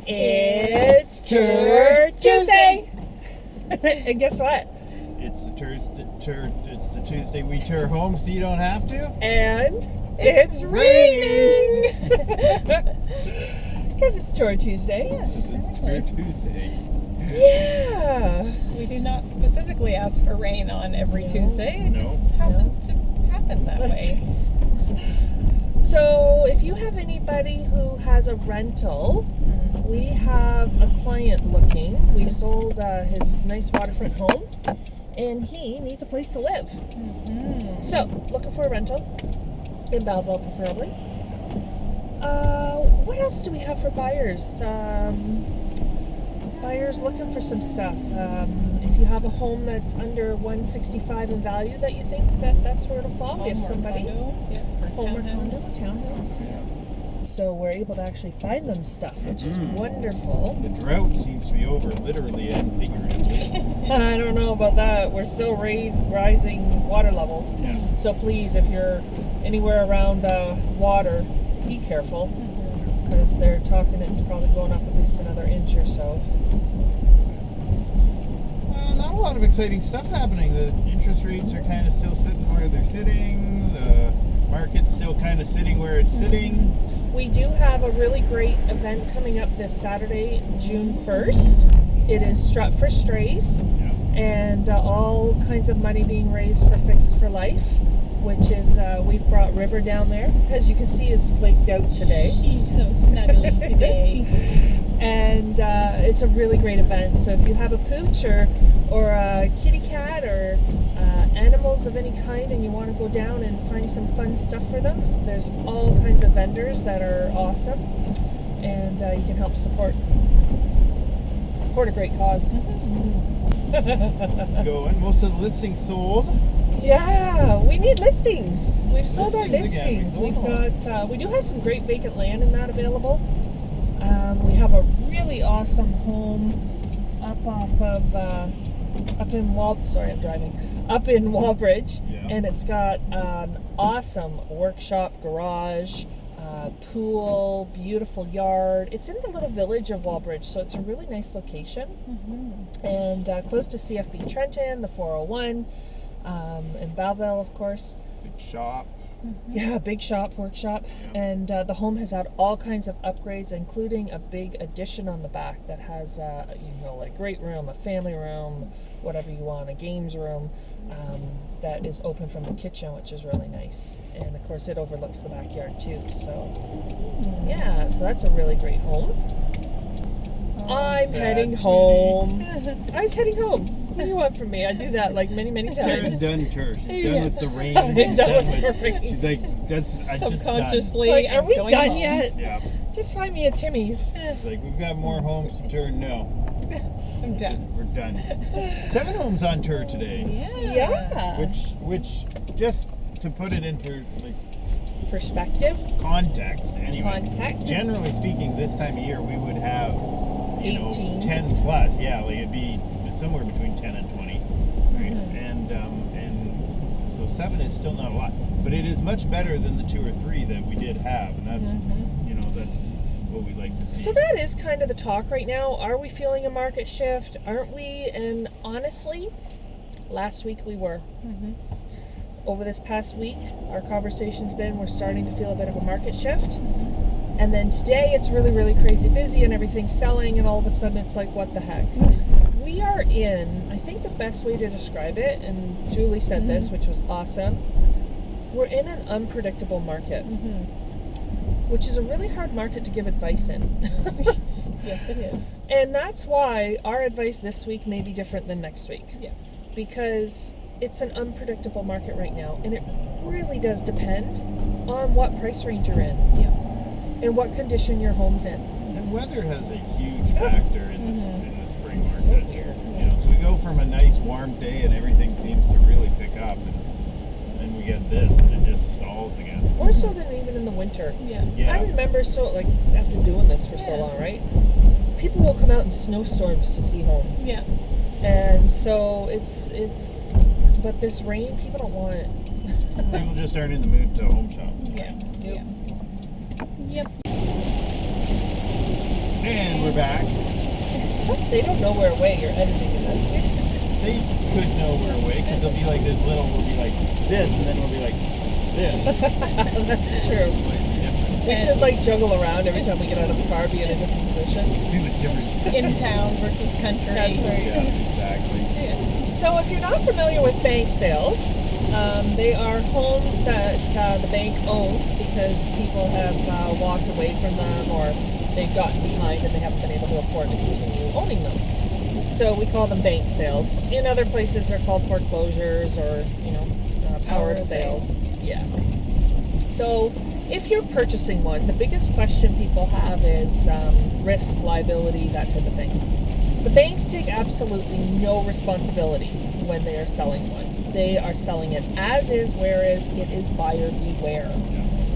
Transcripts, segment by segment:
It's Tour Tuesday! And guess what? It's the Tuesday we tour home so you don't have to. And it's raining! Because it's Tour Tuesday. Yeah, It's Tour Tuesday. Yeah! We do not specifically ask for rain on every Tuesday. It just happens to happen that way. So if you have anybody who has a rental, we have a client looking. We sold his nice waterfront home, and he needs a place to live. So, looking for a rental, in Belleville preferably. What else do we have for buyers? Buyers looking for some stuff. If you have a home that's under $165 in value that you think that's where it'll fall, we have somebody. Home or condo, townhouse. Yeah. So we're able to actually find them stuff, which is wonderful. The drought seems to be over, literally and figuratively. I don't know about that. We're still rising water levels. Yeah. So please, if you're anywhere around water, be careful, because they're talking it's probably going up at least another inch or so. Not a lot of exciting stuff happening. The interest rates are kind of still sitting where they're sitting. The market's still kind of sitting where it's sitting. We do have a really great event coming up this Saturday, June 1st. It is Strut for Strays, and all kinds of money being raised for Fixed for Life, which is, we've brought River down there. As you can see, is flaked out today. She's so snuggly today. And it's a really great event. So if you have a pooch or a kitty cat or animals of any kind and you want to go down and find some fun stuff for them, there's all kinds of vendors that are awesome, and you can help support a great cause. Going. Most of the listings sold. Yeah, we need listings. We've sold our Listings again. listings. We do have some great vacant land in that available. We have a really awesome home up in Wallbridge, and it's got an awesome workshop, garage, pool, beautiful yard. It's in the little village of Wallbridge, so it's a really nice location, and close to CFB Trenton, the 401, and Belleville, of course. Big shop. Yeah, big shop, workshop, and the home has had all kinds of upgrades, including a big addition on the back that has, like a great room, a family room, whatever you want, a games room, that is open from the kitchen, which is really nice. And of course, it overlooks the backyard too. So, yeah, so that's a really great home. I'm heading home. I was heading home. What do you want from me? I do that like many times. Tara's done tour. She's done with the rain. I'm done with the rain. She's like, I just done. It's like, are we done home yet? Yeah. Just find me a Timmy's. It's like, we've got more homes to tour. No. I'm done. We're done. 7 homes on tour today. Yeah. Which just to put it into like Perspective. context anyway. Context. Generally speaking, this time of year we would have 18. 10 plus. Yeah, like it'd be somewhere between 10 and 20, right? And so 7 is still not a lot, but it is much better than the 2 or 3 that we did have, and that's that's what we like to see. So that is kind of the talk right now. Are we feeling a market shift? Aren't we? And honestly, last week we were. Over this past week, our conversation's been we're starting to feel a bit of a market shift. And then today it's really, really crazy busy and everything's selling, and all of a sudden it's like, what the heck? We are in, I think the best way to describe it, and Julie said this, which was awesome, we're in an unpredictable market, which is a really hard market to give advice in. Yes, it is. And that's why our advice this week may be different than next week. Yeah. Because it's an unpredictable market right now, and it really does depend on what price range you're in. Yeah. And what condition your home's in. And weather has a huge factor in the spring market. So weird. So we go from a nice warm day and everything seems to really pick up, and then we get this and it just stalls again. More so than even in the winter. Yeah. I remember after doing this for so long, right? People will come out in snowstorms to see homes. Yeah. And so it's but this rain, people don't want it. People just aren't in the mood to home shop. Yeah. Yep. Yep. And we're back. They don't know we're away. You're editing this. They could know we're away because they'll be like this little, we'll be like this, and then we'll be like this. That's true. Slightly different. We should like juggle around every time we get out of the car, be in a different position. Be the different. In town versus country. That's right. Yeah, exactly. So if you're not familiar with bank sales, they are homes that the bank owns because people have walked away from them or they've gotten behind and they haven't been able to afford to continue owning them. So we call them bank sales. In other places they're called foreclosures or, power of sales. Yeah. So if you're purchasing one, the biggest question people have is risk, liability, that type of thing. The banks take absolutely no responsibility when they are selling one. They are selling it as is, whereas it is buyer beware.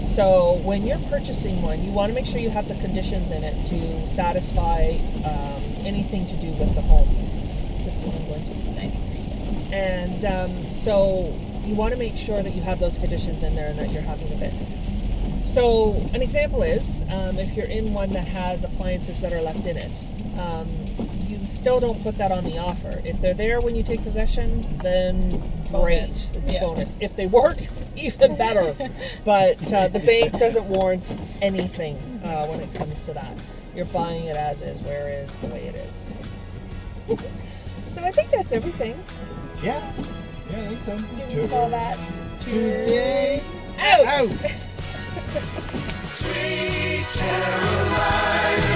So when you're purchasing one, you want to make sure you have the conditions in it to satisfy anything to do with the home. Is this the one I'm going to? 93. And so you want to make sure that you have those conditions in there and that you're happy with it. So an example is if you're in one that has appliances that are left in it, you still don't put that on the offer. If they're there when you take possession, then great, Bonus. it's Yeah. bonus. If they work, even better. But the bank doesn't warrant anything when it comes to that. You're buying it as is, whereas the way it is. So I think that's everything. Yeah, I think so. Do we call that Tuesday out? out. Sweet TaraLyons.